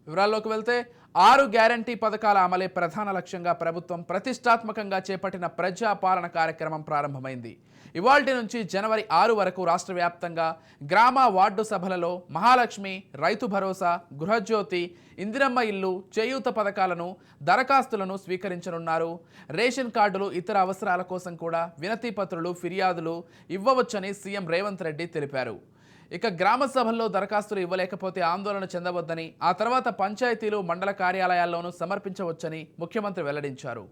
వివరాల్లోకి వెళ్తే 6 గ్యారంటీ పథకాల అమలే ప్రధాన లక్ష్యంగా ప్రభుత్వం ప్రతిష్టాత్మకంగా చేపట్టిన ప్రజా పాలన కార్యక్రమం ప్రారంభమైంది. ఇవాల్టి నుంచి జనవరి 6 వరకు రాష్ట్ర వ్యాప్తంగా గ్రామ వార్డు సభలలో మహాలక్ష్మి, రైతు భరోసా, గృహజ్యోతి, ఇందిరమ్మ ఇల్లు, చేయూత పథకాలను దరఖాస్తులను స్వీకరించనున్నారు. రేషన్ కార్డులు, ఇతర అవసరాల కోసం కూడా వినతి పత్రాలు, ఫిర్యాదులు ఇవ్వవచ్చని సీఎం రేవంత్ రెడ్డి తెలిపారు. ఇక గ్రామ సభల్లో దరఖాస్తులు ఇవ్వలేకపోతే ఆందోళన చెందవద్దని, ఆ తర్వాత పంచాయతీలు, మండల కార్యాలయాల్లోనూ సమర్పించవచ్చని ముఖ్యమంత్రి వెల్లడించారు.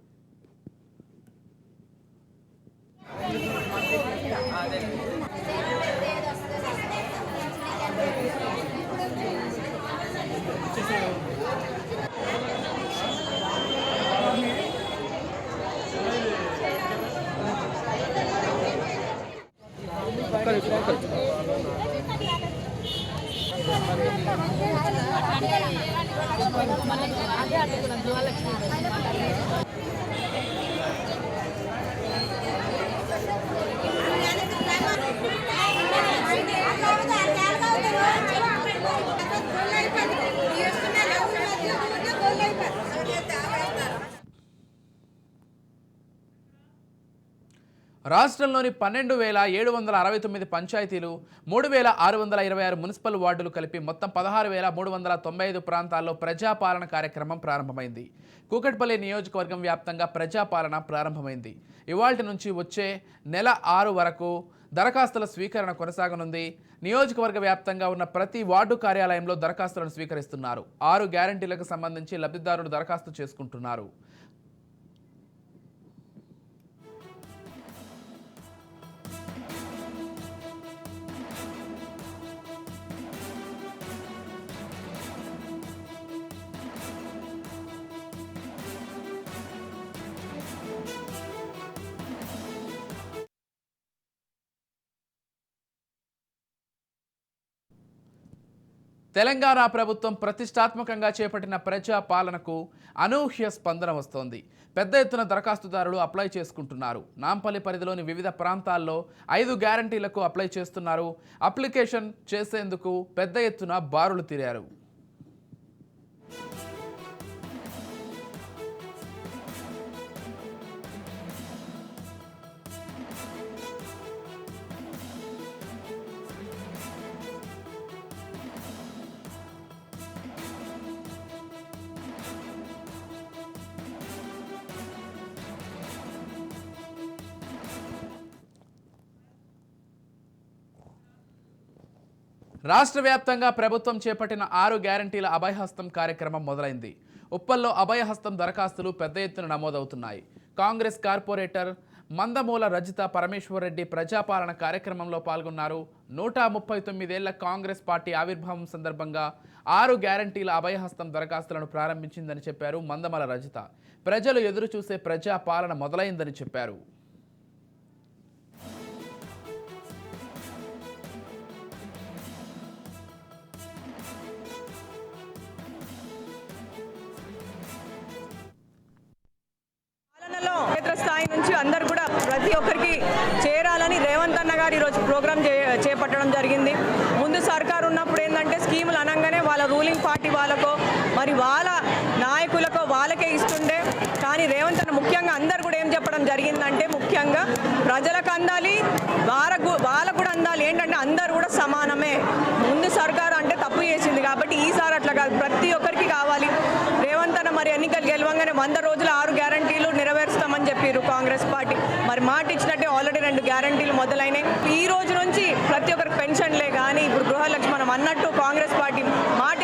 రాష్ట్రంలోని 12,769 పంచాయతీలు, 3,626 మున్సిపల్ వార్డులు కలిపి మొత్తం 16,395 ప్రాంతాల్లో ప్రజాపాలన కార్యక్రమం ప్రారంభమైంది. కూకట్పల్లి నియోజకవర్గం వ్యాప్తంగా ప్రజాపాలన ప్రారంభమైంది. ఇవాల్టి నుంచి వచ్చే నెల 6 వరకు దరఖాస్తుల స్వీకరణ కొనసాగనుంది. నియోజకవర్గ వ్యాప్తంగా ఉన్న ప్రతి వార్డు కార్యాలయంలో దరఖాస్తులను స్వీకరిస్తున్నారు. 6 గ్యారంటీలకు సంబంధించి లబ్ధిదారులు దరఖాస్తు చేసుకుంటున్నారు. తెలంగాణ ప్రభుత్వం ప్రతిష్టాత్మకంగా చేపట్టిన ప్రజా పాలనకు అనూహ్య స్పందన వస్తోంది. పెద్ద ఎత్తున దరఖాస్తుదారులు అప్లై చేసుకుంటున్నారు. నాంపల్లి పరిధిలోని వివిధ ప్రాంతాల్లో 5 గ్యారంటీలకు అప్లై చేస్తున్నారు. అప్లికేషన్ చేసేందుకు పెద్ద ఎత్తున బారులు తీరారు. రాష్ట్ర వ్యాప్తంగా ప్రభుత్వం చేపట్టిన 6 గ్యారంటీల అభయహస్తం కార్యక్రమం మొదలైంది. ఉప్పల్లో అభయహస్తం దరఖాస్తులు పెద్ద ఎత్తున నమోదవుతున్నాయి. కాంగ్రెస్ కార్పొరేటర్ మందమూల రజిత పరమేశ్వర్ రెడ్డి ప్రజాపాలన కార్యక్రమంలో పాల్గొన్నారు. 139 ఏళ్ల కాంగ్రెస్ పార్టీ ఆవిర్భావం సందర్భంగా 6 గ్యారంటీల అభయహస్తం దరఖాస్తులను ప్రారంభించిందని చెప్పారు మందమూల రజిత. ప్రజలు ఎదురు చూసే ప్రజాపాలన మొదలైందని చెప్పారు. స్థాయి నుంచి అందరు కూడా ప్రతి ఒక్కరికి చేరాలని రేవంత్ అన్న గారు ఈరోజు ప్రోగ్రామ్ చేపట్టడం జరిగింది. ముందు సర్కారు ఉన్నప్పుడు ఏంటంటే స్కీములు అనగానే వాళ్ళ రూలింగ్ పార్టీ వాళ్ళకో మరి వాళ్ళ నాయకులకో వాళ్ళకే ఇస్తుండే. కానీ రేవంత్ అన్న ముఖ్యంగా అందరు కూడా ఏం చెప్పడం జరిగిందంటే ముఖ్యంగా ప్రజలకు అందాలి, వాళ్ళకు కూడా అందాలి. ఏంటంటే అందరు కూడా సమానమే. ముందు సర్కారు అంటే తప్పు చేసింది కాబట్టి ఈసారి అట్లా కాదు, ప్రతి ఒక్కరికి కావాలి. రేవంత్ అన్న మరి ఎన్నికలు గెలవంగానే 100 రోజుల 6 గ్యారంటీలు నెరవేరుస్తామని చెప్పారు కాంగ్రెస్ పార్టీ. మరి మాట ఇచ్చినట్టే ఆల్రెడీ 2 గ్యారంటీలు మొదలైనాయి. ఈ రోజు నుంచి ప్రతి ఒక్కరికి పెన్షన్లే కానీ ఇప్పుడు గృహలక్ష్మి మనం అన్నట్టు కాంగ్రెస్ పార్టీ మాట